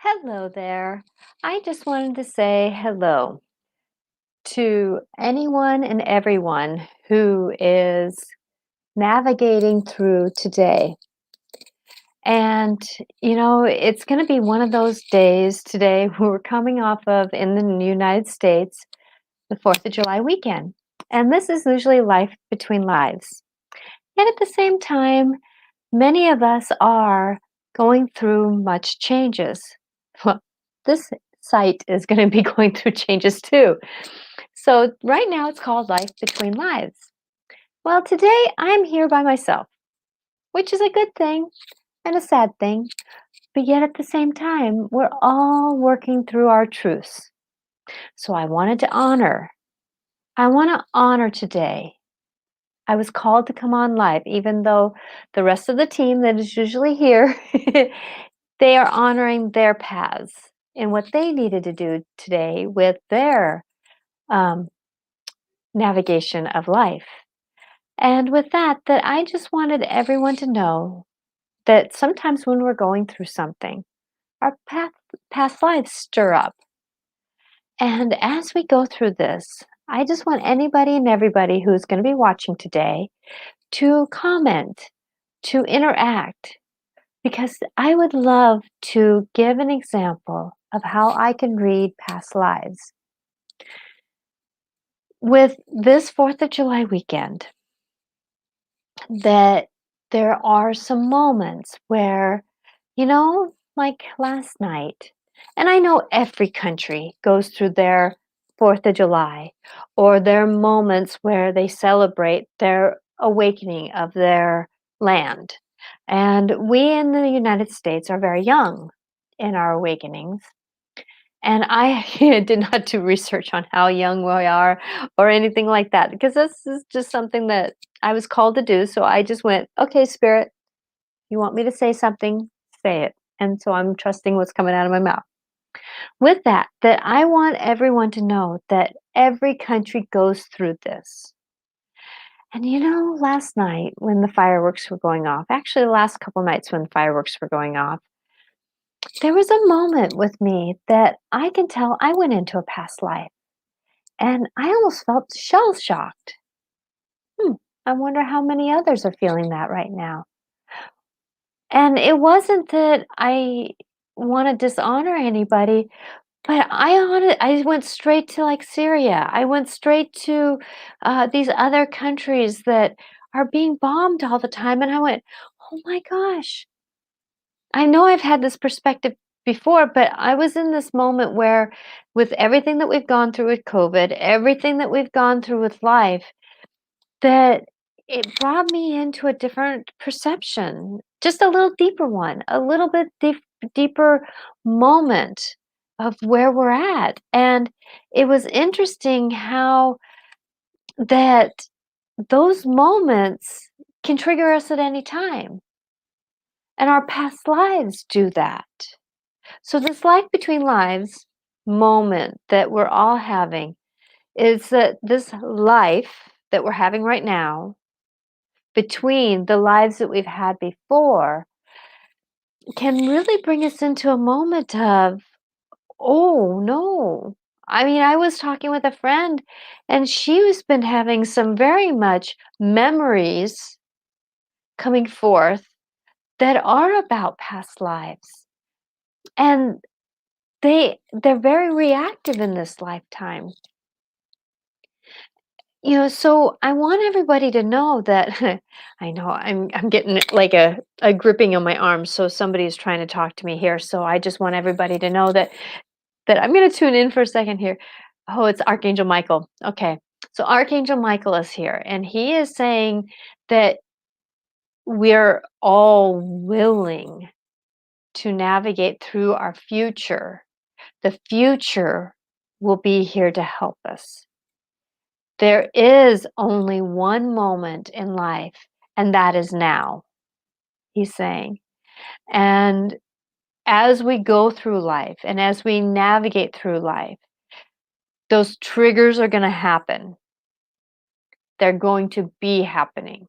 Hello there. I just wanted to say hello to anyone and everyone who is navigating through today. And, it's going to be one of those days today we're coming off of in the United States, the 4th of July weekend. And this is usually life between lives. Yet at the same time, many of us are going through much changes. Well, this site is going to be going through changes too. So, right now it's called Life Between Lives. Well, today I'm here by myself, which is a good thing and a sad thing, but yet at the same time, we're all working through our truths. So, I want to honor today. I was called to come on live, even though the rest of the team that is usually here they are honoring their paths and what they needed to do today with their um, navigation of life. And with that I just wanted everyone to know that sometimes when we're going through something, our past lives stir up. And as we go through this, I just want anybody and everybody who's going to be watching today to comment, to interact, because I would love to give an example of how I can read past lives. With this 4th of July weekend, that there are some moments where, like last night, and I know every country goes through their 4th of July or their moments where they celebrate their awakening of their land. And we in the United States are very young in our awakenings. And I did not do research on how young we are or anything like that because this is just something that I was called to do. So I just went, okay, Spirit, you want me to say something? Say it. And so I'm trusting what's coming out of my mouth. With that I want everyone to know that every country goes through this. And last night when the fireworks were going off, actually the last couple nights when the fireworks were going off, there was a moment with me that I can tell I went into a past life. And I almost felt shell shocked. Hmm, I wonder how many others are feeling that right now. And it wasn't that I want to dishonor anybody, but I went straight to like Syria. I went straight to these other countries that are being bombed all the time. And I went, oh my gosh. I know I've had this perspective before, but I was in this moment where, with everything that we've gone through with COVID, everything that we've gone through with life, that it brought me into a different perception, just a little deeper one, a little bit deeper moment of where we're at. And it was interesting how that those moments can trigger us at any time. And our past lives do that. So, this life between lives moment that we're all having is that this life that we're having right now between the lives that we've had before can really bring us into a moment of, oh no. I mean, I was talking with a friend and she's been having some very much memories coming forth that are about past lives. And they're very reactive in this lifetime. So I want everybody to know that I know I'm getting like a gripping on my arm, so somebody is trying to talk to me here. So I just want everybody to know that I'm going to tune in for a second here. Oh, it's Archangel Michael. Okay. So Archangel Michael is here and he is saying that we're all willing to navigate through our future. The future will be here to help us. There is only one moment in life, and that is now, he's saying. And as we go through life and as we navigate through life, those triggers are going to happen. They're going to be happening.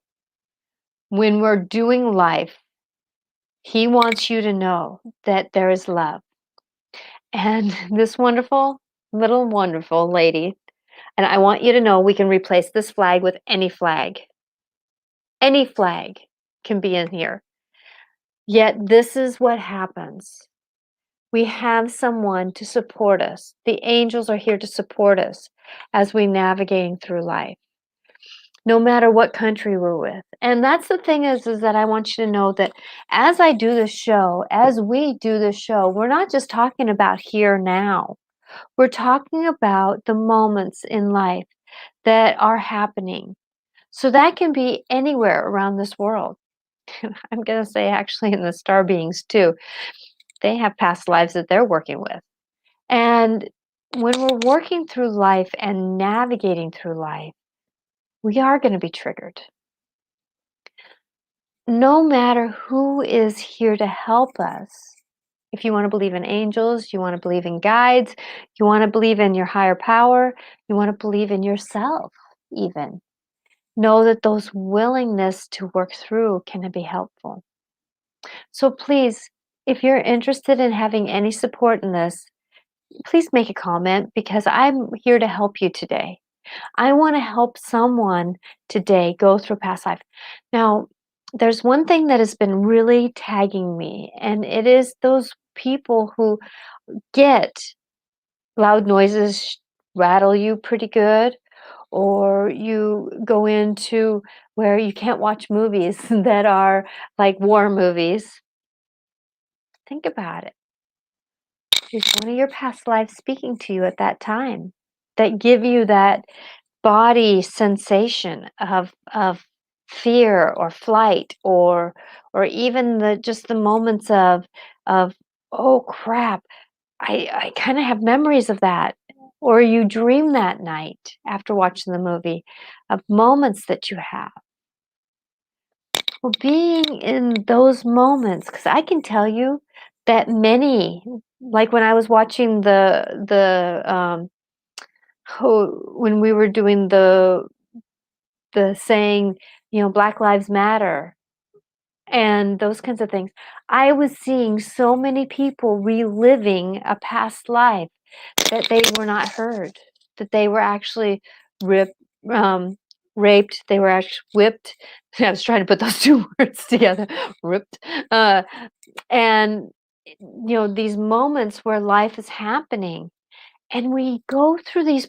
When we're doing life, he wants you to know that there is love. And this wonderful lady, and I want you to know we can replace this flag with any flag. Any flag can be in here. Yet this is what happens. We have someone to support us. The angels are here to support us as we navigating through life, no matter what country we're with. And that's the thing is that I want you to know that as I do this show, as we do this show, we're not just talking about here now. We're talking about the moments in life that are happening. So that can be anywhere around this world. I'm going to say actually in the star beings too. They have past lives that they're working with. And when we're working through life and navigating through life, we are going to be triggered. No matter who is here to help us, if you want to believe in angels, you want to believe in guides, you want to believe in your higher power, you want to believe in yourself, even. Know that those willingness to work through can be helpful. So please, if you're interested in having any support in this, please make a comment because I'm here to help you today. I want to help someone today go through past life. Now, there's one thing that has been really tagging me, and it is those people who get loud noises rattle you pretty good, or you go into where you can't watch movies that are like war movies. Think about it. Is one of your past lives speaking to you at that time that give you that body sensation of fear or flight or even the just the moments of oh crap, I kind of have memories of that, or you dream that night after watching the movie of moments that you have. Well, being in those moments, because I can tell you that many, like when I was watching when we were doing the saying, Black Lives Matter and those kinds of things, I was seeing so many people reliving a past life that they were not heard, that they were actually ripped, um, raped, they were actually whipped. I was trying to put those two words together, ripped. And, these moments where life is happening. And we go through these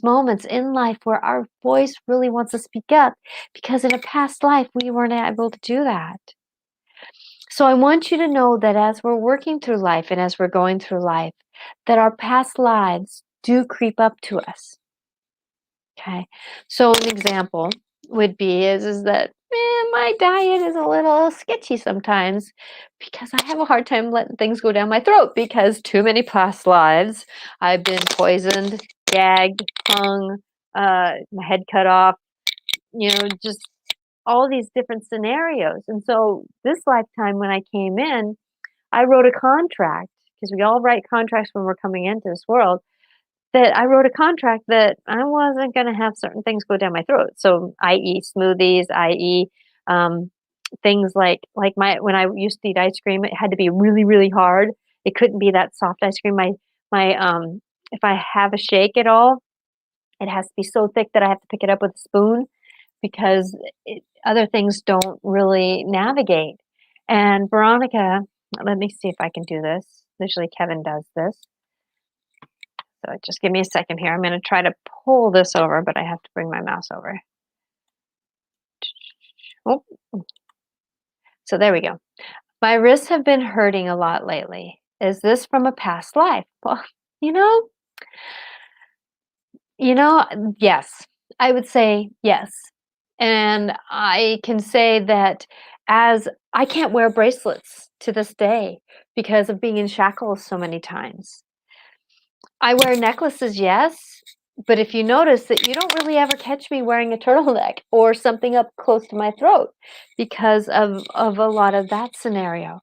moments in life where our voice really wants to speak up because in a past life we weren't able to do that. So I want you to know that as we're working through life and as we're going through life, that our past lives do creep up to us. Okay. So an example would be is that my diet is a little sketchy sometimes because I have a hard time letting things go down my throat because too many past lives I've been poisoned, gagged, hung, my head cut off, just all these different scenarios. And so this lifetime when I came in, I wrote a contract because we all write contracts when we're coming into this world, that I wrote a contract that I wasn't gonna have certain things go down my throat. So, i.e. smoothies, i.e., um, things like my when I used to eat ice cream, it had to be really, really hard. It couldn't be that soft ice cream. If I have a shake at all, it has to be so thick that I have to pick it up with a spoon because other things don't really navigate. And Veronica, let me see if I can do this. Usually Kevin does this. So just give me a second here. I'm going to try to pull this over, but I have to bring my mouse over. Oh, so there we go. My wrists have been hurting a lot lately. Is this from a past life? Well, you know, yes. I would say yes. And I can say that as I can't wear bracelets to this day because of being in shackles so many times. I wear necklaces, yes, but if you notice that you don't really ever catch me wearing a turtleneck or something up close to my throat because of a lot of that scenario.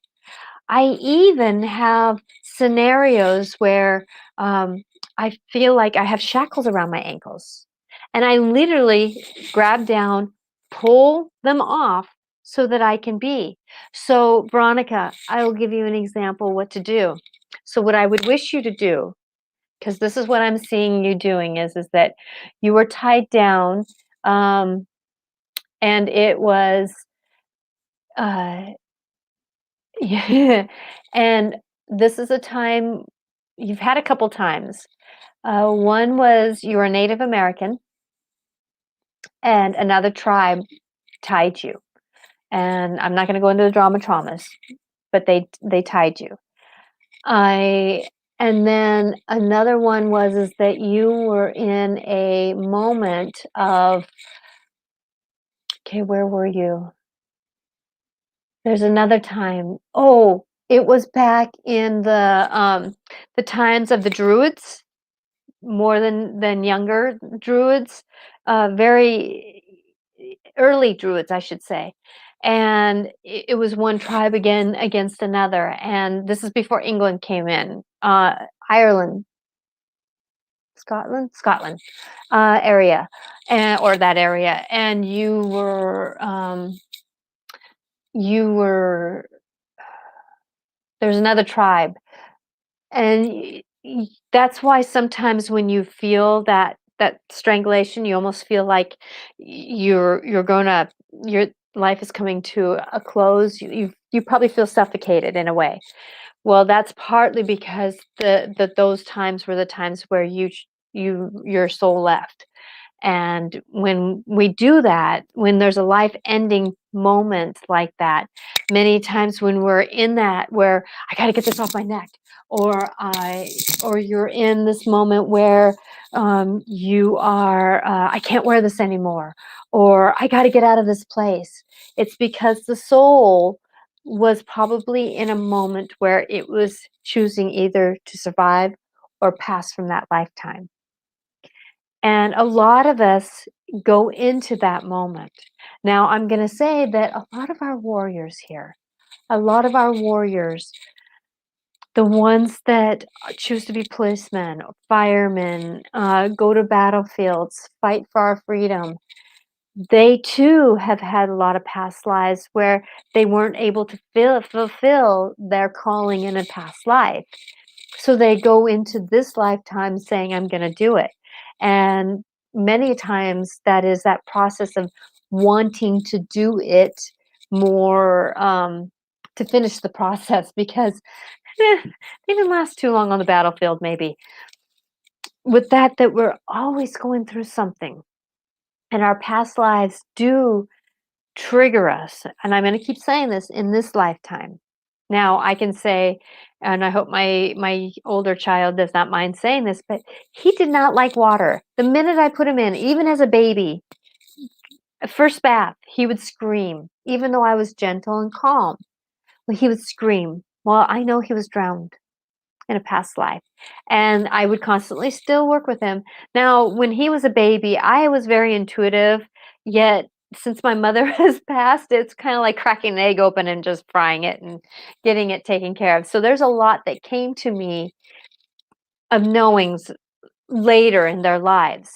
I even have scenarios where I feel like I have shackles around my ankles, and I literally grab down, pull them off so that I can be. So, Veronica, I will give you an example what to do. So, what I would wish you to do, because this is what I'm seeing you doing, is that you were tied down, um, and it was, uh, yeah, and this is a time you've had a couple times. One was you were a Native American, and another tribe tied you. And I'm not going to go into the drama traumas, but they tied you. I and then another one was is that you were in a moment of, okay, where were you? There's another time. Oh, it was back in the times of the Druids, more than younger Druids, very early Druids, I should say. And it was one tribe again against another. And this is before England came in. Ireland, Scotland area, and or that area. And you were there's another tribe, and that's why sometimes when you feel that strangulation, you almost feel like you're gonna your life is coming to a close. You probably feel suffocated in a way. Well, that's partly because those times were the times where your soul left. And when we do that, when there's a life ending moment like that, many times when we're in that, where I got to get this off my neck, or or you're in this moment where I can't wear this anymore, or I got to get out of this place. It's because the soul was probably in a moment where it was choosing either to survive or pass from that lifetime. And a lot of us go into that moment. Now, I'm going to say that a lot of our warriors here, a lot of our warriors, the ones that choose to be policemen, firemen, go to battlefields, fight for our freedom, they too have had a lot of past lives where they weren't able to fulfill their calling in a past life. So they go into this lifetime saying, I'm going to do it. And many times that is that process of wanting to do it more, to finish the process, because they didn't last too long on the battlefield, maybe. With that we're always going through something. And our past lives do trigger us, and I'm gonna keep saying this, in this lifetime. Now, I can say, and I hope my older child does not mind saying this, but he did not like water. The minute I put him in, even as a baby, first bath, he would scream, even though I was gentle and calm. Well, he would scream. Well, I know he was drowned in a past life, and I would constantly still work with him. Now, when he was a baby, I was very intuitive, yet since my mother has passed, it's kind of like cracking an egg open and just frying it and getting it taken care of. So there's a lot that came to me of knowings later in their lives.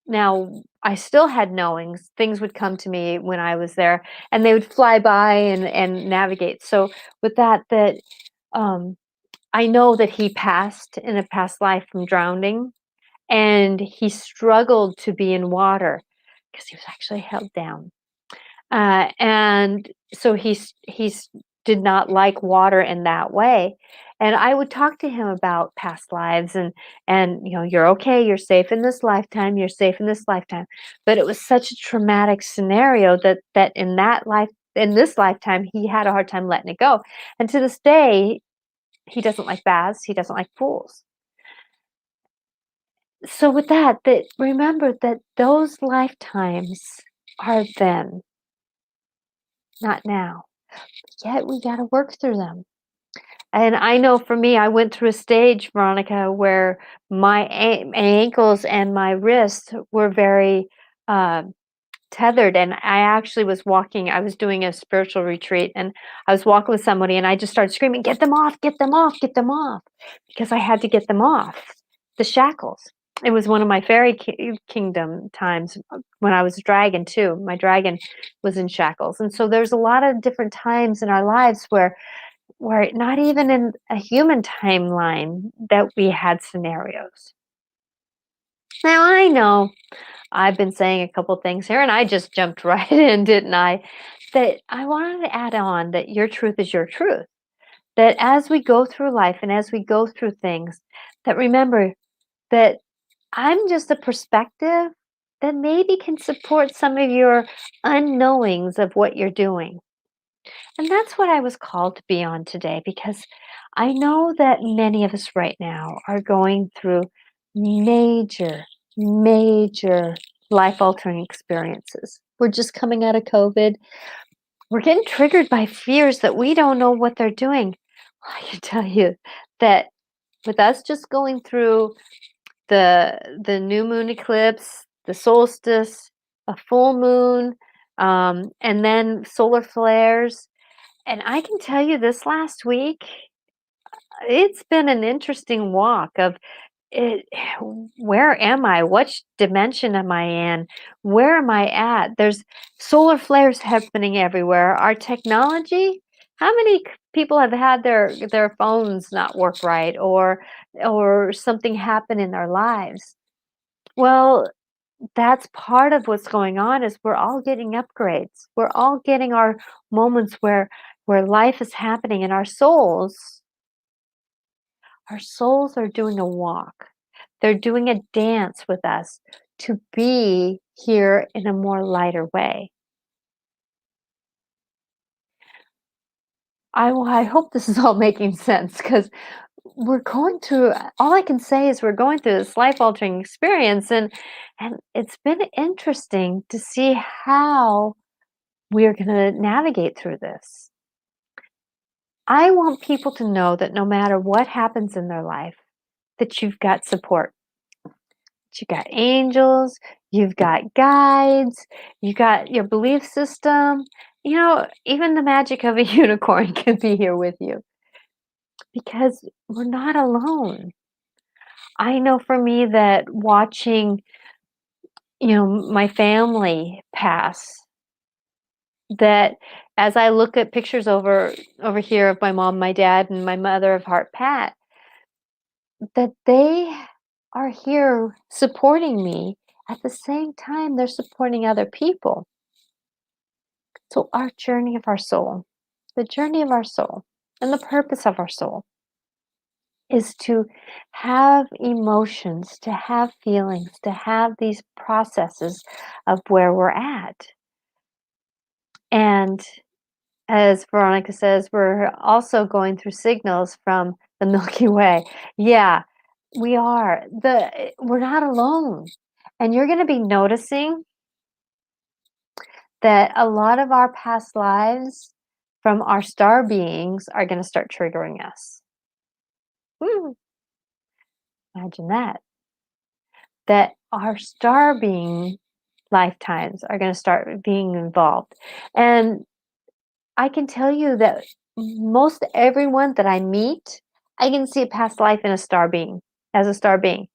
Now, I still had knowings. Things would come to me when I was there, and they would fly by and navigate. So with that um I know that he passed in a past life from drowning, and he struggled to be in water because he was actually held down. And so he's did not like water in that way. And I would talk to him about past lives, and you're okay, you're safe in this lifetime, you're safe in this lifetime. But it was such a traumatic scenario that in this lifetime he had a hard time letting it go. And to this day, he doesn't like baths, he doesn't like pools. So with that remember that those lifetimes are then, not now. Yet we gotta work through them. And I know for me, I went through a stage, Veronica, where my ankles and my wrists were very, uh, tethered, and I actually I was doing a spiritual retreat, and I was walking with somebody, and I just started screaming, "Get them off, get them off, get them off," because I had to get them off, the shackles. It was one of my kingdom times when I was a dragon too. My dragon was in shackles, and so there's a lot of different times in our lives where not even in a human timeline that we had scenarios. Now I know I've been saying a couple things here, and I just jumped right in, didn't I? That I wanted to add on that your truth is your truth. That as we go through life and as we go through things, that remember that I'm just a perspective that maybe can support some of your unknowings of what you're doing. And that's what I was called to be on today because I know that many of us right now are going through major, major life altering experiences. We're just coming out of COVID. We're getting triggered by fears that we don't know what they're doing. I can tell you that with us just going through the new moon eclipse, the solstice, a full moon, and then solar flares. And I can tell you this last week, it's been an interesting walk of it, where am I? Which dimension am I in? Where am I at? There's solar flares happening everywhere. Our technology, how many people have had their phones not work right or something happen in their lives? Well, that's part of what's going on is we're all getting upgrades. We're all getting our moments where life is happening and our souls are doing a walk. They're doing a dance with us to be here in a more lighter way. I hope this is all making sense because we're going through all I can say is we're going through this life altering experience and it's been interesting to see how we're going to navigate through this. I want people to know that no matter what happens in their life, that you've got support. You got angels, you've got guides, you got your belief system. Even the magic of a unicorn can be here with you because we're not alone. I know for me that watching, my family pass, that as I look at pictures over here of my mom, my dad, and my mother of heart, Pat, that they are here supporting me at the same time they're supporting other people. So, our journey of our soul, the journey of our soul, and the purpose of our soul is to have emotions, to have feelings, to have these processes of where we're at. And as Veronica says, we're also going through signals from the Milky Way. Yeah, we are. We're not alone. And you're going to be noticing that a lot of our past lives from our star beings are going to start triggering us. Woo, imagine that. That our star being lifetimes are going to start being involved. And I can tell you that most everyone that I meet, I can see a past life in a star being, as a star being.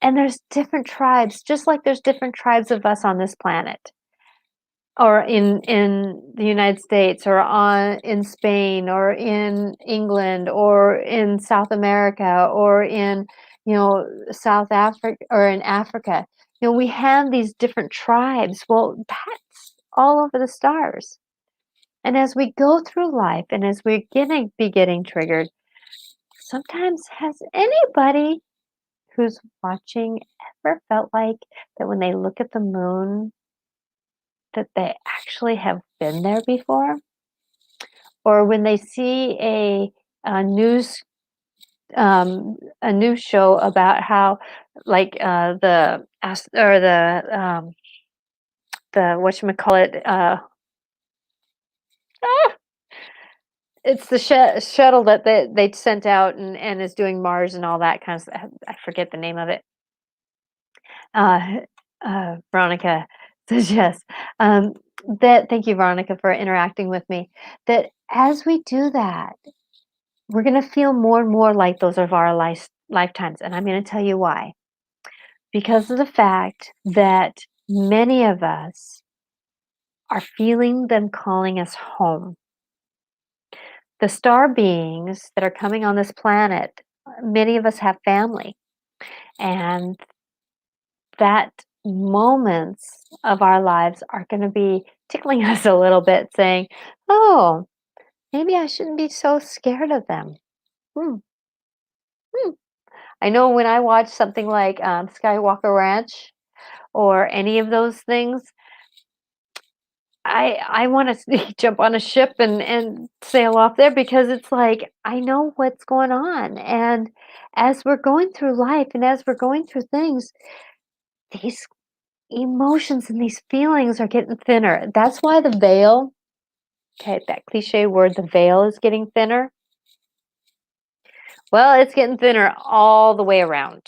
And there's different tribes, just like there's different tribes of us on this planet. Or in the United States, or in Spain, or in England, or in South America, or in South Africa, or in Africa. We have these different tribes. Well, that's all over the stars. And as we go through life, and as we're getting triggered, sometimes has anybody who's watching ever felt like that when they look at the moon that they actually have been there before, or when they see a news a news show about how like the whatchamacallit ah, it's the shuttle that they sent out and is doing Mars and all that kind of stuff. I forget the name of it. uh, Veronica says yes. That Thank you, Veronica, for interacting with me. That as we do that, we're going to feel more and more like those are our lifetimes, and I'm going to tell you why. Because of the fact that many of us are feeling them calling us home. The star beings that are coming on this planet, many of us have family, and that moments of our lives are going to be tickling us a little bit, saying, "Oh, maybe I shouldn't be so scared of them." Hmm, hmm. I know when I watch something like Skywalker Ranch or any of those things, I want to jump on a ship and sail off there because it's like I know what's going on, and as we're going through life and as we're going through things, these emotions and these feelings are getting thinner. That's why the veil, okay, that cliche word, the veil is getting thinner. Well, it's getting thinner all the way around.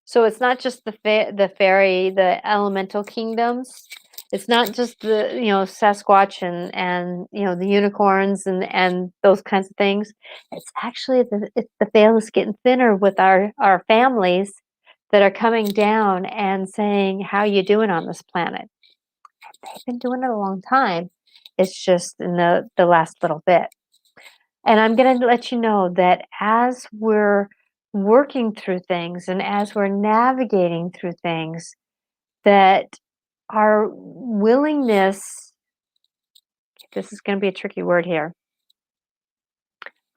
So it's not just the fairy, the elemental kingdoms. It's not just the, Sasquatch and the unicorns and those kinds of things. It's actually the veil is getting thinner with our families that are coming down and saying, "How you doing on this planet?" They've been doing it a long time. It's just in the last little bit. And I'm going to let you know that as we're working through things and as we're navigating through things, that our willingness, this is going to be a tricky word here,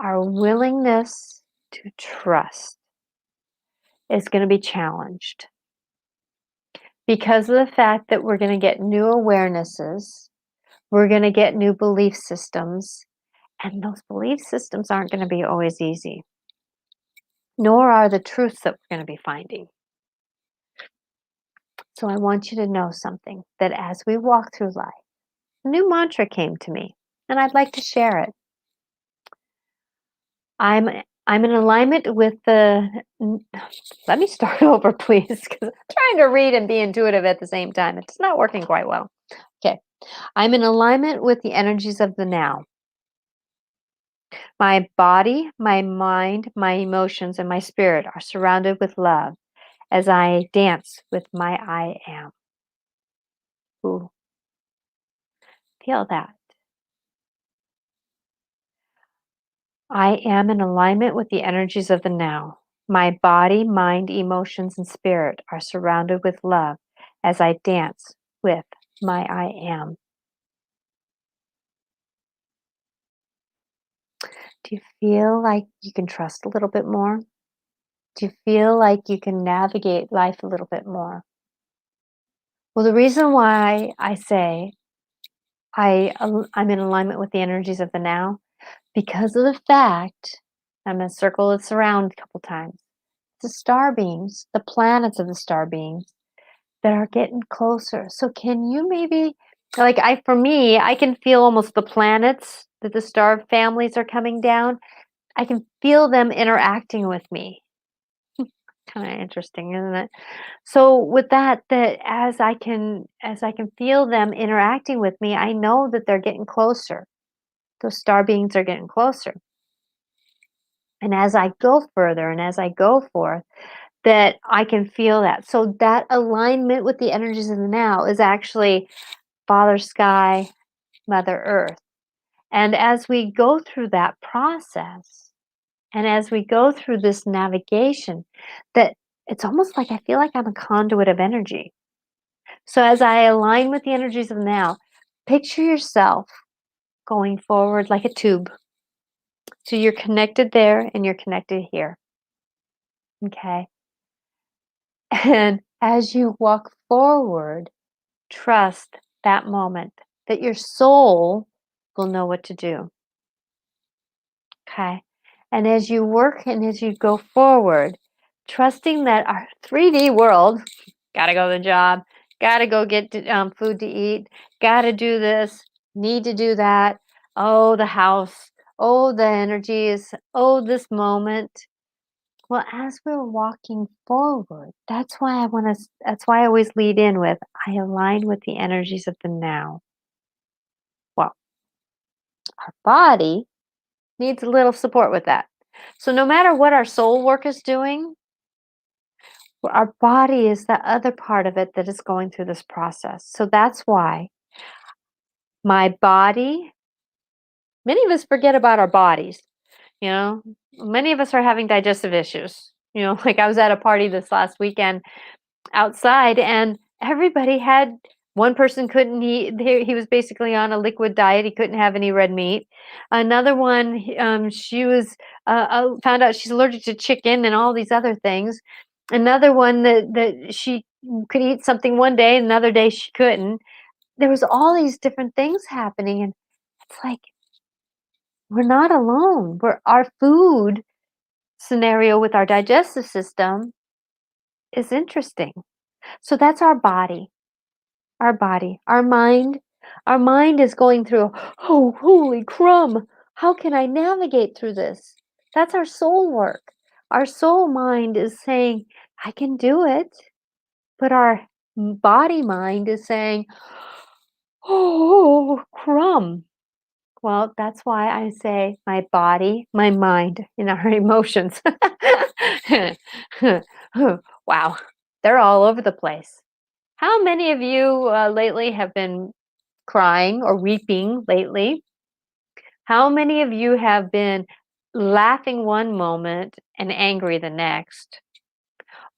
our willingness to trust is going to be challenged because of the fact that we're going to get new awarenesses, we're going to get new belief systems, and those belief systems aren't going to be always easy, nor are the truths that we're going to be finding. So I want you to know something, that as we walk through life, a new mantra came to me, and I'd like to share it. I'm in alignment with let me start over, please, because I'm trying to read and be intuitive at the same time. It's not working quite well. Okay. I'm in alignment with the energies of the now. My body, my mind, my emotions, and my spirit are surrounded with love as I dance with my I am. Ooh, feel that. I am in alignment with the energies of the now. My body, mind, emotions, and spirit are surrounded with love as I dance with my I am. Do you feel like you can trust a little bit more? Do you feel like you can navigate life a little bit more? Well, the reason why I say I'm in alignment with the energies of the now, because of the fact, I'm going to circle this around a couple times. The star beings, the planets of the star beings that are getting closer. So can you maybe, like, for me, I can feel almost the planets that the star families are coming down. I can feel them interacting with me. Kind of interesting, isn't it? So with that as I can feel them interacting with me, I know that they're getting closer. Those star beings are getting closer. And as I go further and as I go forth, that I can feel that. So that alignment with the energies of the now is actually Father Sky, Mother Earth. And as we go through that process, and as we go through this navigation, that it's almost like I feel like I'm a conduit of energy. So as I align with the energies of now, picture yourself going forward like a tube. So you're connected there and you're connected here. Okay. And as you walk forward, trust that moment that your soul will know what to do. Okay. And as you work and as you go forward, trusting that our 3D world, gotta go to the job, gotta go get food to eat, gotta do this, need to do that. Oh, the house. Oh, the energies. Oh, this moment. Well, as we're walking forward, that's why I always lead in with, I align with the energies of the now. Well, our body needs a little support with that. So no matter what our soul work is doing, our body is the other part of it that is going through this process. So that's why my body, many of us forget about our bodies, you know. Many of us are having digestive issues. Like I was at a party this last weekend outside and everybody had one person couldn't eat he was basically on a liquid diet, he couldn't have any red meat. Another one, she was found out she's allergic to chicken and all these other things. Another one that she could eat something one day, another day she couldn't. There was all these different things happening, and it's like we're not alone. Our food scenario with our digestive system is interesting. So that's our body. Our body, our mind is going through, oh, holy crumb, how can I navigate through this? That's our soul work. Our soul mind is saying, I can do it. But our body mind is saying, oh, crumb. Well, that's why I say my body, my mind, and our emotions. Wow, they're all over the place. How many of you lately have been crying or weeping lately? How many of you have been laughing one moment and angry the next?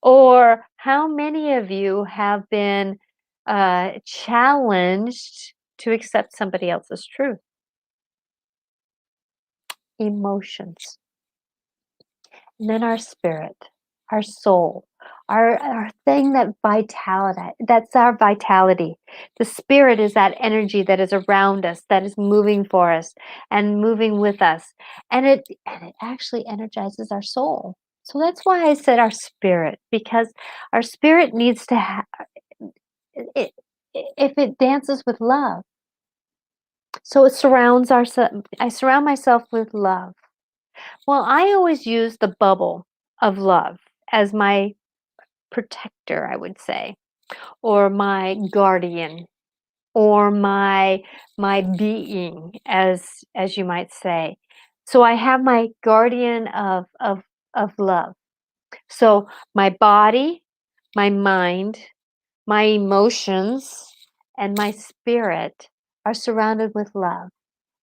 Or how many of you have been challenged to accept somebody else's truth? Emotions. And then our spirit, our soul, our thing that vitality, that's our vitality. The spirit is that energy that is around us, that is moving for us and moving with us. And it actually energizes our soul. So that's why I said our spirit, because our spirit needs to have it if it dances with love. So it surrounds our I surround myself with love. Well, I always use the bubble of love as my protector, I would say, or my guardian, or my being, as you might say. So I have my guardian of love. So my body, my mind, my emotions, and my spirit are surrounded with love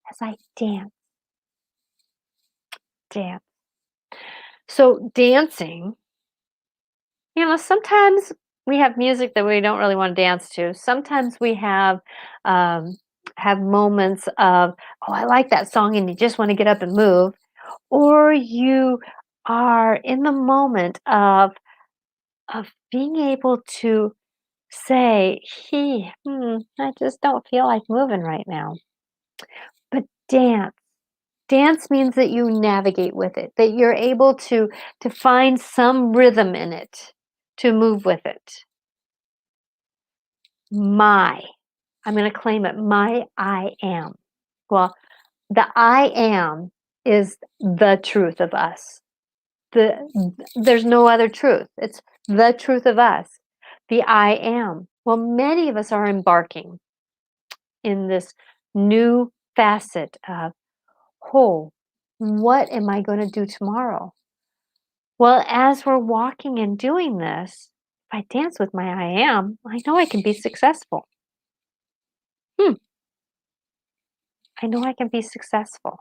as I dance. So dancing, sometimes we have music that we don't really want to dance to. Sometimes we um, have moments of, oh, I like that song, and you just want to get up and move, or you are in the moment of being able to say, I just don't feel like moving right now. But dance. Dance means that you navigate with it, that you're able to find some rhythm in it, to move with it. My, I'm going to claim it, my I am. Well, the I am is the truth of us. There's no other truth. It's the truth of us. The I am. Well, many of us are embarking in this new facet of, oh, what am I going to do tomorrow? Well, as we're walking and doing this, if I dance with my I am, I know I can be successful. Hmm, I know I can be successful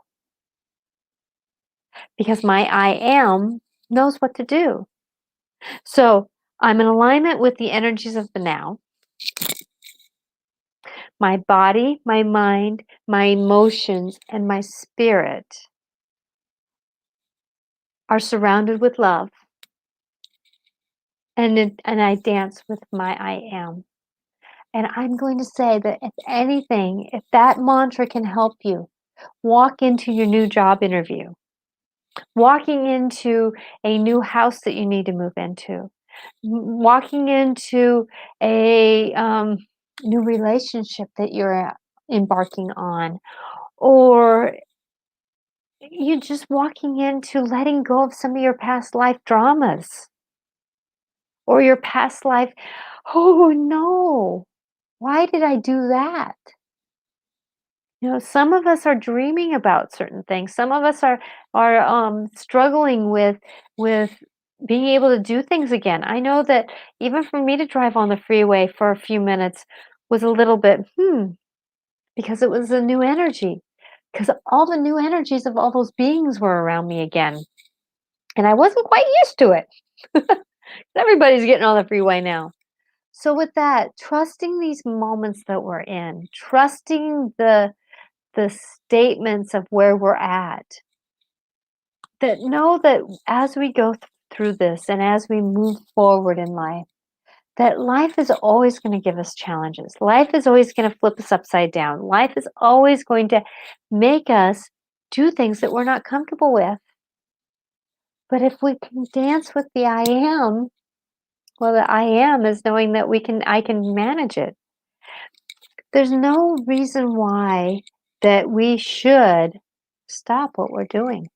because my I am knows what to do. So I'm in alignment with the energies of the now. My body, my mind, my emotions, and my spirit are surrounded with love. And I dance with my I am. And I'm going to say that if anything, if that mantra can help you walk into your new job interview, walking into a new house that you need to move into, walking into a new relationship that you're embarking on, or you just walking into letting go of some of your past life dramas or your past life, oh no, why did I do that? Some of us are dreaming about certain things. Some of us are struggling with being able to do things again. I know that even for me to drive on the freeway for a few minutes was a little bit, because it was a new energy. Because all the new energies of all those beings were around me again. And I wasn't quite used to it. Everybody's getting on the freeway now. So with that, trusting these moments that we're in, trusting the statements of where we're at, that know that as we go through this and as we move forward in life, that life is always going to give us challenges. Life is always going to flip us upside down. Life is always going to make us do things that we're not comfortable with. But if we can dance with the I am, well, the I am is knowing that I can manage it. There's no reason why that we should stop what we're doing.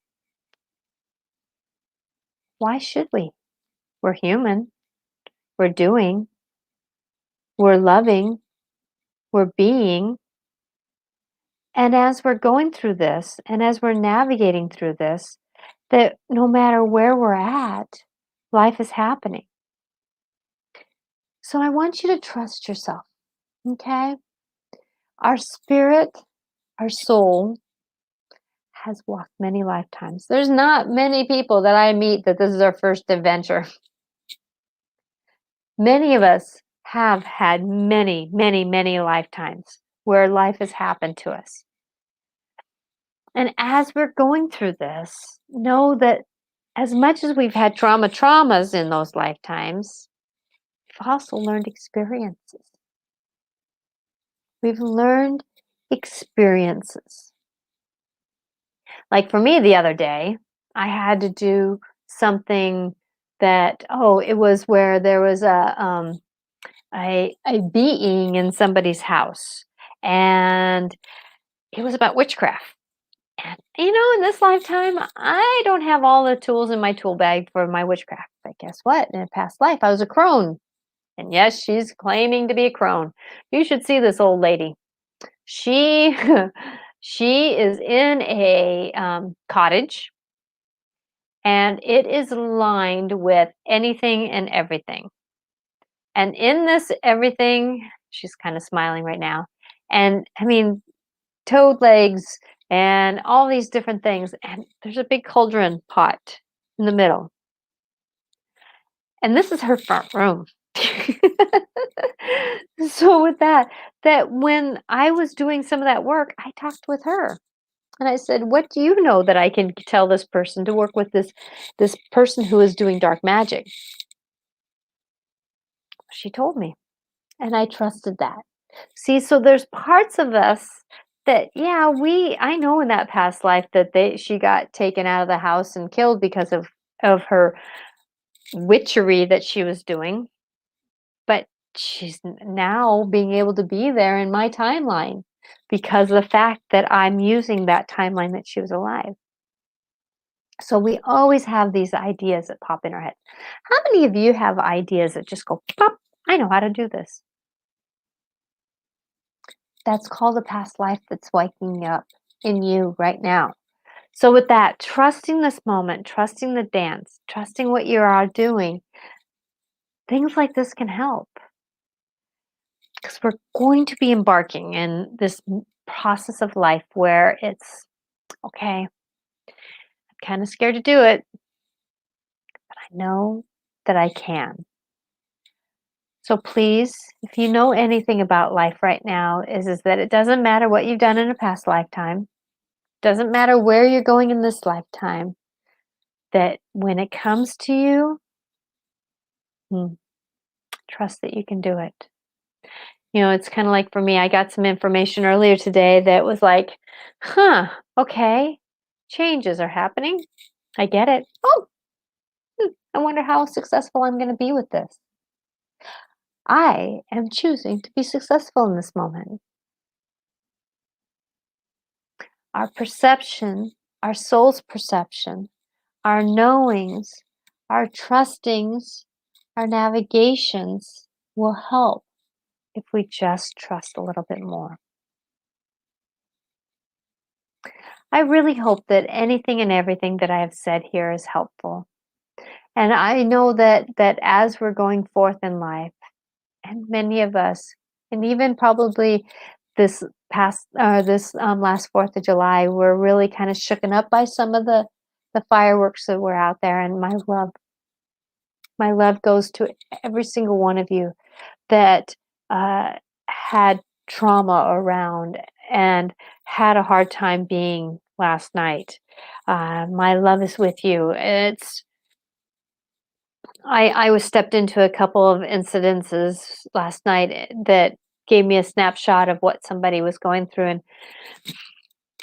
Why should we? We're human. We're doing. We're loving. We're being. And as we're going through this and as we're navigating through this, that no matter where we're at, life is happening. So I want you to trust yourself, okay? Our spirit, our soul has walked many lifetimes. There's not many people that I meet that this is their first adventure. Many of us have had many, many, many lifetimes where life has happened to us. And as we're going through this, know that as much as we've had traumas in those lifetimes, we've also learned experiences. We've learned experiences. Like for me the other day, I had to do something that, it was where there was a being in somebody's house, and it was about witchcraft. And in this lifetime, I don't have all the tools in my tool bag for my witchcraft. But guess what? In a past life, I was a crone. And yes, she's claiming to be a crone. You should see this old lady. She she is in a cottage, and it is lined with anything and everything. And in this everything, she's kind of smiling right now. And I mean, toad legs and all these different things. And there's a big cauldron pot in the middle. And this is her front room. So with that when I was doing some of that work, I talked with her. And I said, "What do you know that I can tell this person to work with this person who is doing dark magic?" She told me, and I trusted that. See, so there's parts of us that, yeah, I know in that past life that she got taken out of the house and killed because of her witchery that she was doing. But she's now being able to be there in my timeline because of the fact that I'm using that timeline that she was alive. So we always have these ideas that pop in our head. How many of you have ideas that just go pop? I know how to do this. That's called a past life that's waking up in you right now. So with that, trusting this moment, trusting the dance, trusting what you are doing, things like this can help. Because we're going to be embarking in this process of life where it's, okay, I'm kind of scared to do it, but I know that I can. So please, if you know anything about life right now, is that it doesn't matter what you've done in a past lifetime. Doesn't matter where you're going in this lifetime. That when it comes to you, trust that you can do it. It's kind of like for me, I got some information earlier today that was like, okay, changes are happening. I get it. Oh, I wonder how successful I'm going to be with this. I am choosing to be successful in this moment. Our perception, our soul's perception, our knowings, our trustings, our navigations will help if we just trust a little bit more. I really hope that anything and everything that I have said here is helpful. And I know that as we're going forth in life, and many of us, and even probably this last 4th of July, we're really kind of shooken up by some of the fireworks that were out there. And my love goes to every single one of you that had trauma around and had a hard time being last night. My love is with you. I was stepped into a couple of incidences last night that gave me a snapshot of what somebody was going through, and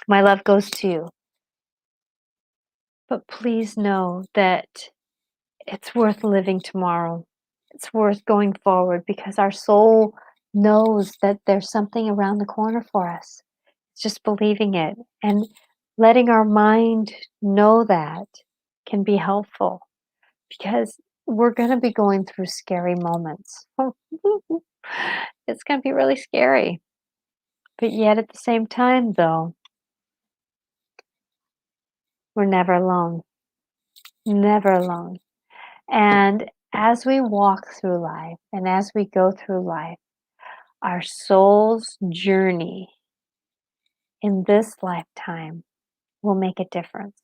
my love goes to you. But please know that it's worth living tomorrow. It's worth going forward because our soul knows that there's something around the corner for us. It's just believing it and letting our mind know that can be helpful because we're going to be going through scary moments. It's going to be really scary. But yet at the same time, though, we're never alone. Never alone. And as we walk through life and as we go through life, our soul's journey in this lifetime will make a difference.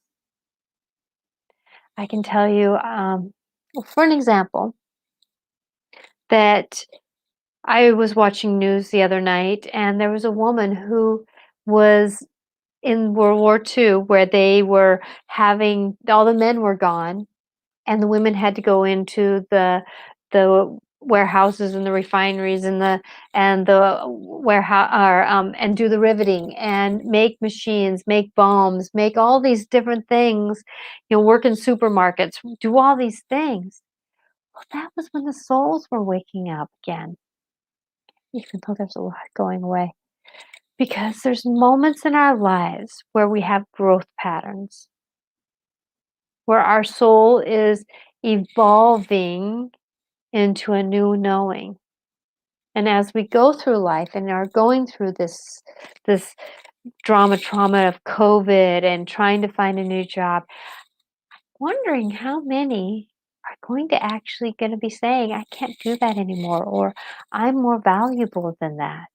I can tell you, for an example, that I was watching news the other night and there was a woman who was in World War II where they were having all the men were gone and the women had to go into the warehouses and the refineries and the warehouse or and do the riveting and make machines, make bombs, make all these different things, work in supermarkets, do all these things. Well, that was when the souls were waking up again, even though there's a lot going away. Because there's moments in our lives where we have growth patterns, where our soul is evolving into a new knowing. And as we go through life and are going through this trauma of COVID and trying to find a new job, wondering how many are going to be saying, I can't do that anymore, or I'm more valuable than that.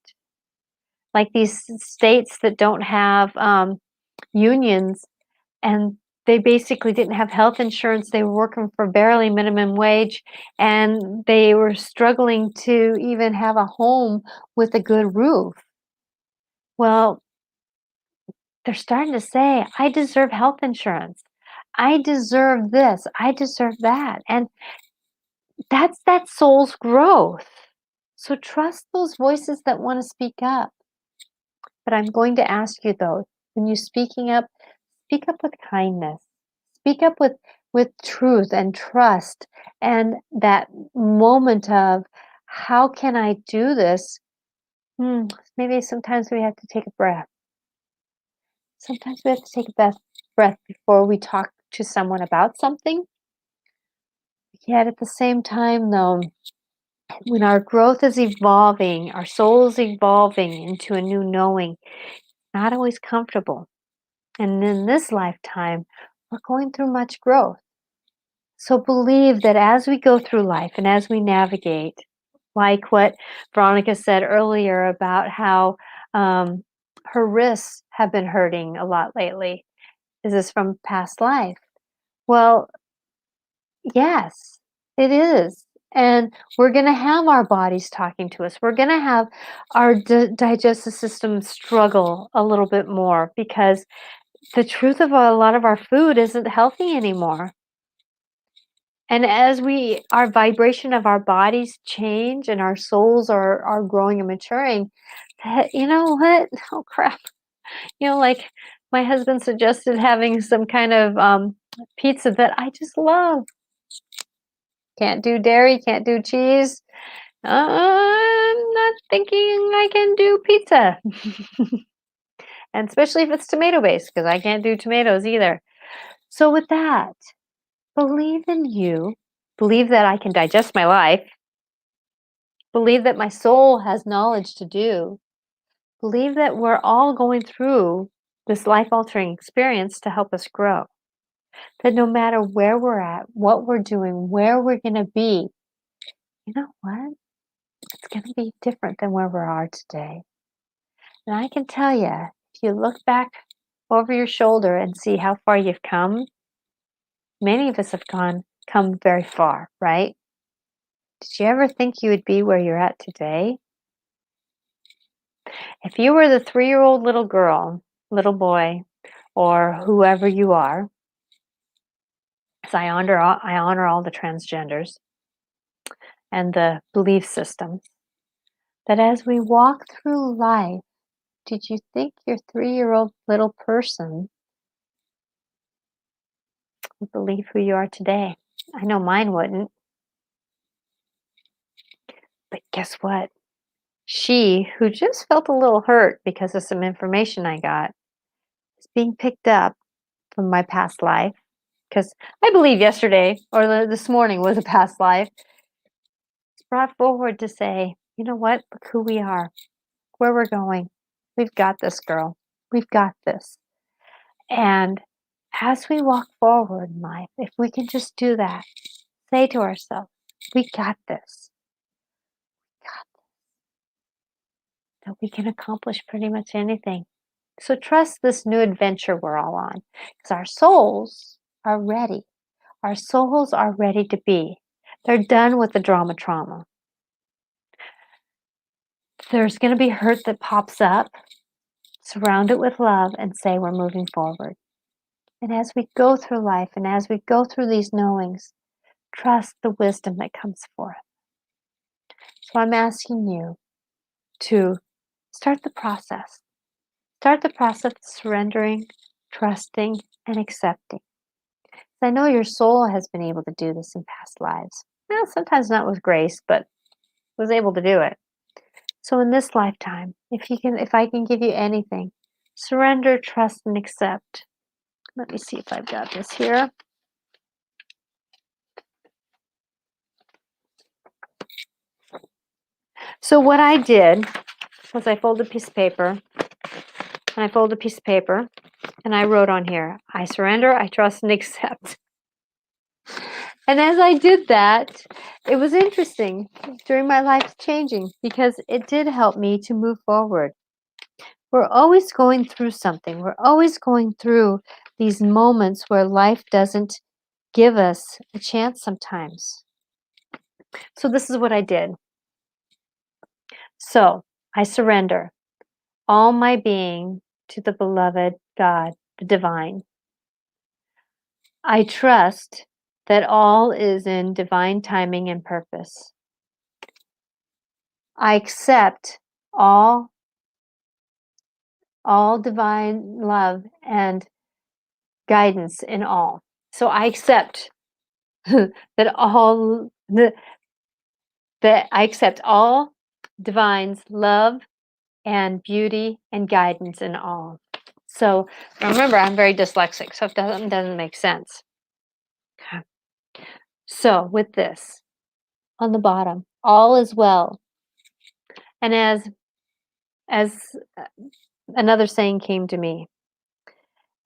Like these states that don't have unions and they basically didn't have health insurance. They were working for barely minimum wage and they were struggling to even have a home with a good roof. Well, they're starting to say, I deserve health insurance. I deserve this. I deserve that. And that's that soul's growth. So trust those voices that want to speak up. But I'm going to ask you though, when you're speak up with kindness. Speak up with truth and trust and that moment of how can I do this? Maybe sometimes we have to take a breath. Sometimes we have to take a breath before we talk to someone about something. Yet at the same time, though, when our growth is evolving, our soul is evolving into a new knowing, not always comfortable. And in this lifetime, we're going through much growth. So believe that as we go through life and as we navigate, like what Veronica said earlier about how her wrists have been hurting a lot lately. Is this from past life? Well, yes, it is. And we're going to have our bodies talking to us. We're going to have our digestive system struggle a little bit more because the truth of a lot of our food isn't healthy anymore. And as our vibration of our bodies change and our souls are growing and maturing, you know what? Oh crap. Like my husband suggested having some kind of pizza that I just love. Can't do dairy, can't do cheese. I'm not thinking I can do pizza. And especially if it's tomato based, because I can't do tomatoes either. So with that, believe in you. Believe that I can digest my life. Believe that my soul has knowledge to do. Believe that we're all going through this life-altering experience to help us grow. That no matter where we're at, what we're doing, where we're going to be, you know what? It's going to be different than where we are today. And I can tell you, if you look back over your shoulder and see how far you've come, many of us have come very far, right? Did you ever think you would be where you're at today? If you were the 3-year-old little girl, little boy, or whoever you are, because I honor all the transgenders and the belief systems, that as we walk through life, did you think your 3-year-old little person would believe who you are today? I know mine wouldn't. But guess what? She, who just felt a little hurt because of some information I got, is being picked up from my past life. Because I believe yesterday or this morning was a past life. It's brought forward to say, you know what? Look who we are, where we're going. We've got this, girl. We've got this. And as we walk forward in life, if we can just do that, say to ourselves, we got this. That we can accomplish pretty much anything. So trust this new adventure we're all on, because our souls are ready. Our souls are ready to be. They're done with the trauma. There's going to be hurt that pops up. Surround it with love and say we're moving forward. And as we go through life and as we go through these knowings, trust the wisdom that comes forth. So I'm asking you to start the process. Start the process of surrendering, trusting, and accepting. I know your soul has been able to do this in past lives. Well, sometimes not with grace, but was able to do it. So in this lifetime, if I can give you anything, surrender, trust, and accept. Let me see if I've got this here. So what I did was I folded a piece of paper, and I wrote on here, I surrender, I trust, and accept. And as I did that, it was interesting during my life changing because it did help me to move forward. We're always going through something. We're always going through these moments where life doesn't give us a chance sometimes. So this is what I did. So I surrender all my being to the beloved God, the divine. I trust that all is in divine timing and purpose. I accept all divine love and guidance in all. So I accept that I accept all divine's love and beauty and guidance in all. So remember, I'm very dyslexic, so if that doesn't make sense. Okay. So with this, on the bottom, all is well. And as another saying came to me,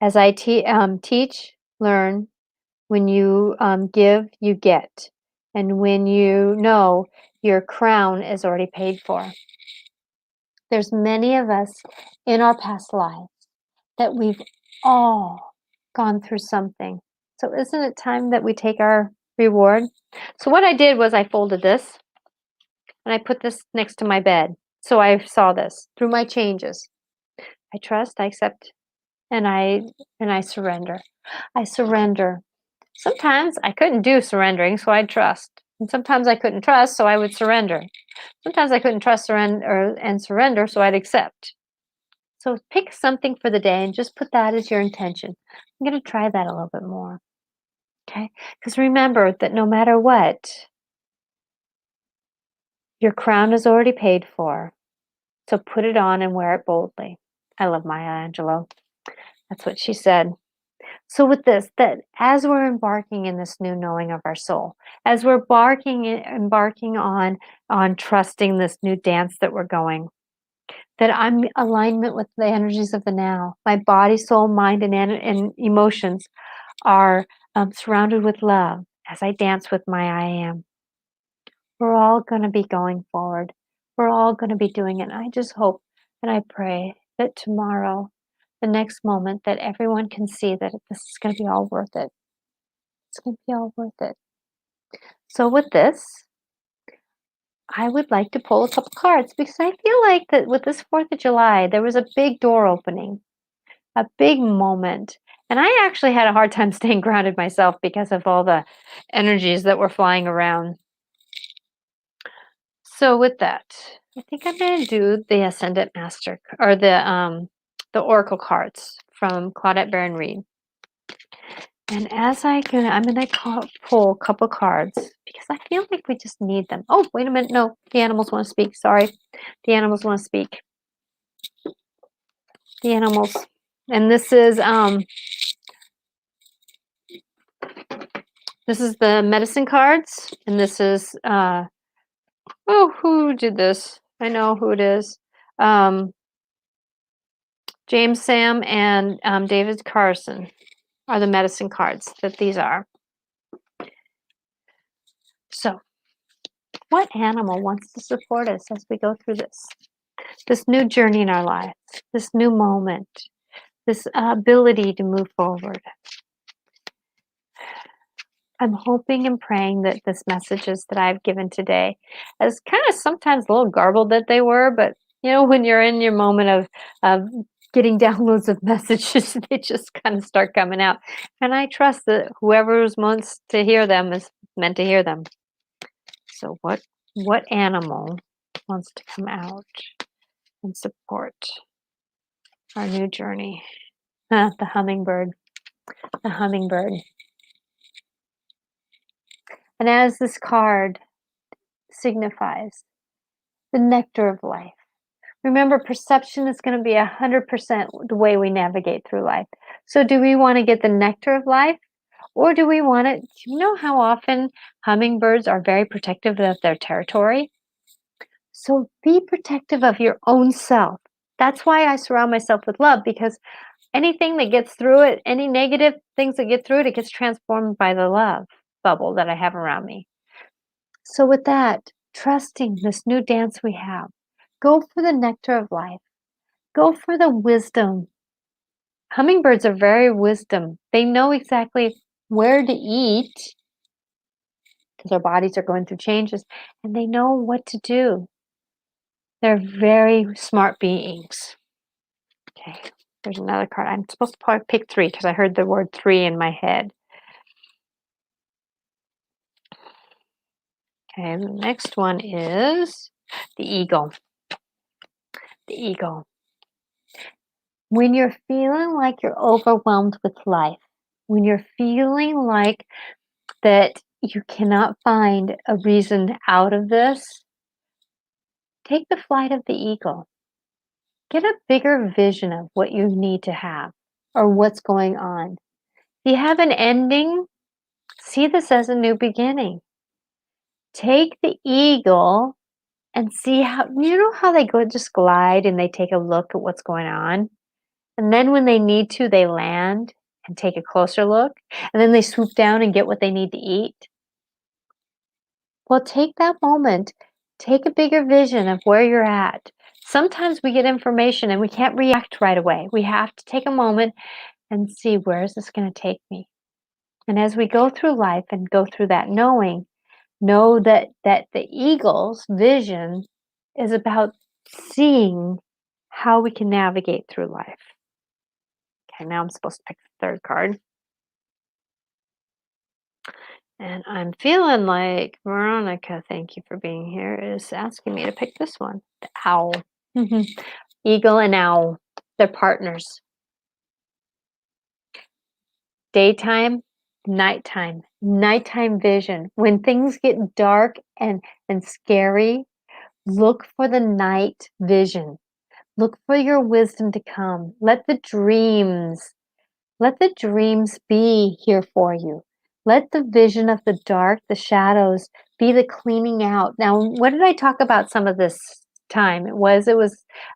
as I teach, learn, when you give, you get. And when you know, your crown is already paid for. There's many of us in our past lives that we've all gone through something. So isn't it time that we take our reward? So what I did was I folded this and I put this next to my bed. So I saw this through my changes. I trust, I accept, and I surrender. I surrender. Sometimes I couldn't do surrendering, so I'd trust. And sometimes I couldn't trust, so I would surrender. Sometimes I couldn't trust and surrender, so I'd accept. So pick something for the day and just put that as your intention. I'm going to try that a little bit more. Okay? Because remember that no matter what, your crown is already paid for. So put it on and wear it boldly. I love Maya Angelou. That's what she said. So with this, that as we're embarking in this new knowing of our soul, as we're embarking on trusting this new dance that we're going, that I'm in alignment with the energies of the now. My body, soul, mind, and emotions are surrounded with love as I dance with my I am. We're all going to be going forward. We're all going to be doing it. And I just hope and I pray that tomorrow, the next moment, that everyone can see that this is going to be all worth it. It's going to be all worth it. So with this, I would like to pull a couple cards because I feel like that with this 4th of July, there was a big door opening, a big moment. And I actually had a hard time staying grounded myself because of all the energies that were flying around. So with that, I think I'm going to do the Ascendant Master or the Oracle cards from Claudette Baron Reed. And as I'm going to pull a couple cards because I feel like we just need them. Oh, wait a minute. No, the animals want to speak. Sorry. The animals want to speak. The animals. And this is the medicine cards. And this is, who did this? I know who it is. James Sam and David Carson are the medicine cards that these are. So, what animal wants to support us as we go through this new journey in our lives, this new moment, this ability to move forward? I'm hoping and praying that this messages that I've given today, as kind of sometimes a little garbled that they were, but when you're in your moment of getting downloads of messages, they just kind of start coming out. And I trust that whoever wants to hear them is meant to hear them. So what animal wants to come out and support our new journey? The hummingbird. The hummingbird. And as this card signifies the nectar of life. Remember, perception is going to be 100% the way we navigate through life. So do we want to get the nectar of life? Or do we want to, you know how often hummingbirds are very protective of their territory? So be protective of your own self. That's why I surround myself with love, because anything that gets through it, any negative things that get through it, it gets transformed by the love bubble that I have around me. So with that, trusting this new dance we have, go for the nectar of life. Go for the wisdom. Hummingbirds are very wisdom. They know exactly where to eat because their bodies are going through changes, and they know what to do. They're very smart beings. Okay, there's another card. I'm supposed to probably pick 3 because I heard the word 3 in my head. Okay, the next one is the eagle. The eagle. When you're feeling like you're overwhelmed with life, when you're feeling like that you cannot find a reason out of this, take the flight of the eagle. Get a bigger vision of what you need to have or what's going on. If you have an ending, see this as a new beginning. Take the eagle and see how, how they go just glide and they take a look at what's going on. And then when they need to, they land and take a closer look. And then they swoop down and get what they need to eat. Well, take that moment. Take a bigger vision of where you're at. Sometimes we get information and we can't react right away. We have to take a moment and see, where is this going to take me? And as we go through life and go through that knowing, know that the eagle's vision is about seeing how we can navigate through life. Okay, now I'm supposed to pick the 3rd card. And I'm feeling like Veronica, thank you for being here, is asking me to pick this one. The owl. Eagle and owl. They're partners. Daytime, nighttime. Nighttime vision. When things get dark and scary, look for the night vision. Look for your wisdom to come. Let the dreams be here for you. Let the vision of the dark, the shadows, be the cleaning out. Now, what did I talk about some of this time. It was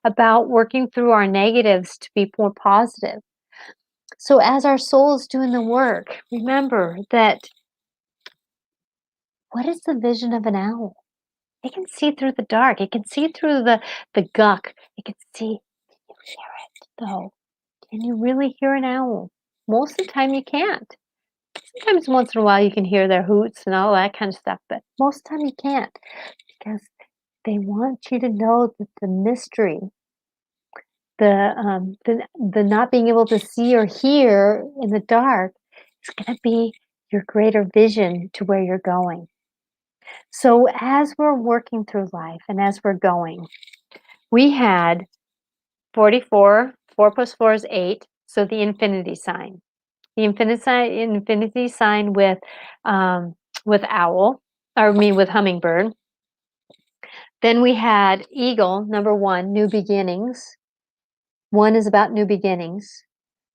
about working through our negatives to be more positive. So as our soul is doing the work, remember that what is the vision of an owl? It can see through the dark. It can see through the guck. It can see. Can you hear it though? Can you really hear an owl? Most of the time you can't. Sometimes once in a while you can hear their hoots and all that kind of stuff, but most of the time you can't because they want you to know that the mystery, the not being able to see or hear in the dark is going to be your greater vision to where you're going. So as we're working through life and as we're going, we had 44, 4 plus 4 is 8, so the infinity sign. The infinity sign with owl, or I mean with hummingbird. Then we had eagle, number 1, new beginnings. 1 is about new beginnings.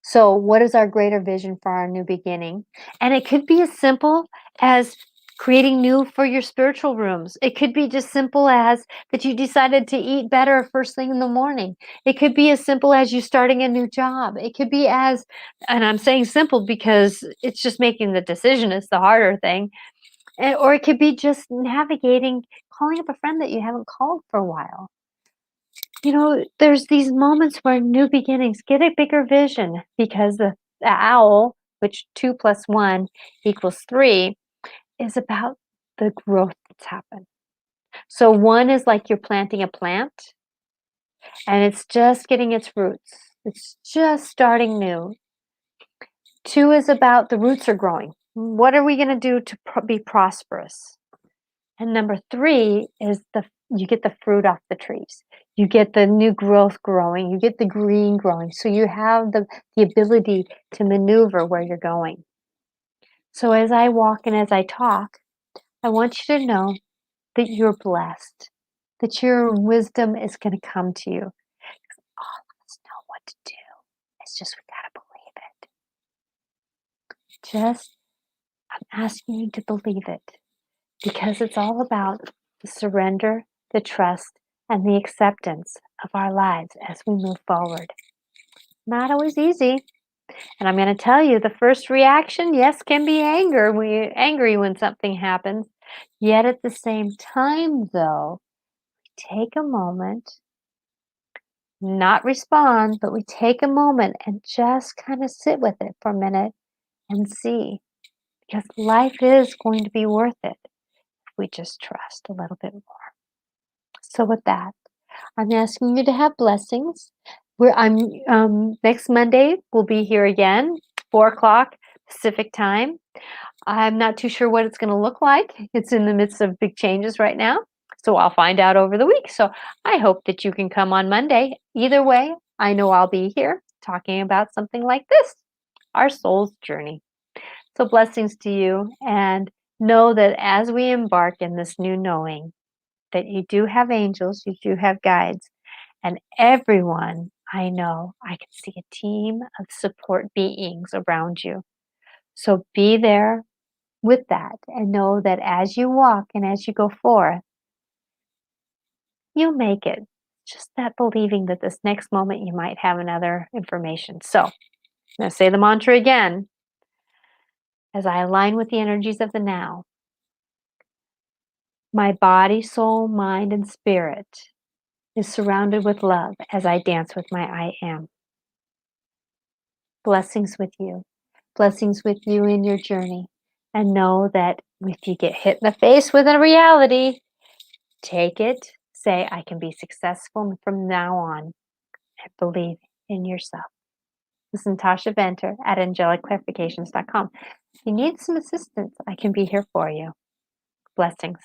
So what is our greater vision for our new beginning? And it could be as simple as creating new for your spiritual rooms. It could be just simple as that you decided to eat better first thing in the morning. It could be as simple as you starting a new job. It could be as, and I'm saying simple because it's just making the decision is the harder thing. Or it could be just navigating, calling up a friend that you haven't called for a while. There's these moments where new beginnings get a bigger vision because the owl, which 2 plus 1 equals 3, is about the growth that's happened. So 1 is like you're planting a plant and it's just getting its roots. It's just starting new. 2 is about the roots are growing. What are we going to do to be prosperous? And number 3 is you get the fruit off the trees. You get the new growth growing. You get the green growing. So you have the ability to maneuver where you're going. So as I walk and as I talk, I want you to know that you're blessed, that your wisdom is going to come to you. All of us know what to do. It's just we got to believe it. I'm asking you to believe it because it's all about the surrender, the trust, and the acceptance of our lives as we move forward. Not always easy. And I'm going to tell you the first reaction, yes, can be anger. We're angry when something happens. Yet at the same time, though, we take a moment, not respond, but we take a moment and just kind of sit with it for a minute and see. Because life is going to be worth it if we just trust a little bit more. So with that, I'm asking you to have blessings. Next Monday we'll be here again, 4 o'clock Pacific time. I'm not too sure what it's going to look like. It's in the midst of big changes right now, so I'll find out over the week. So I hope that you can come on Monday. Either way, I know I'll be here talking about something like this, our soul's journey. So blessings to you, and know that as we embark in this new knowing, that you do have angels, you do have guides, and everyone I know, I can see a team of support beings around you. So be there with that and know that as you walk and as you go forth, you'll make it. Just that believing that this next moment you might have another information. So I'm going to say the mantra again as I align with the energies of the now. My body, soul, mind, and spirit is surrounded with love as I dance with my I am. Blessings with you. Blessings with you in your journey. And know that if you get hit in the face with a reality, take it. Say, I can be successful from now on. And believe in yourself. This is Natasha Venter at angelicclarifications.com. If you need some assistance, I can be here for you. Blessings.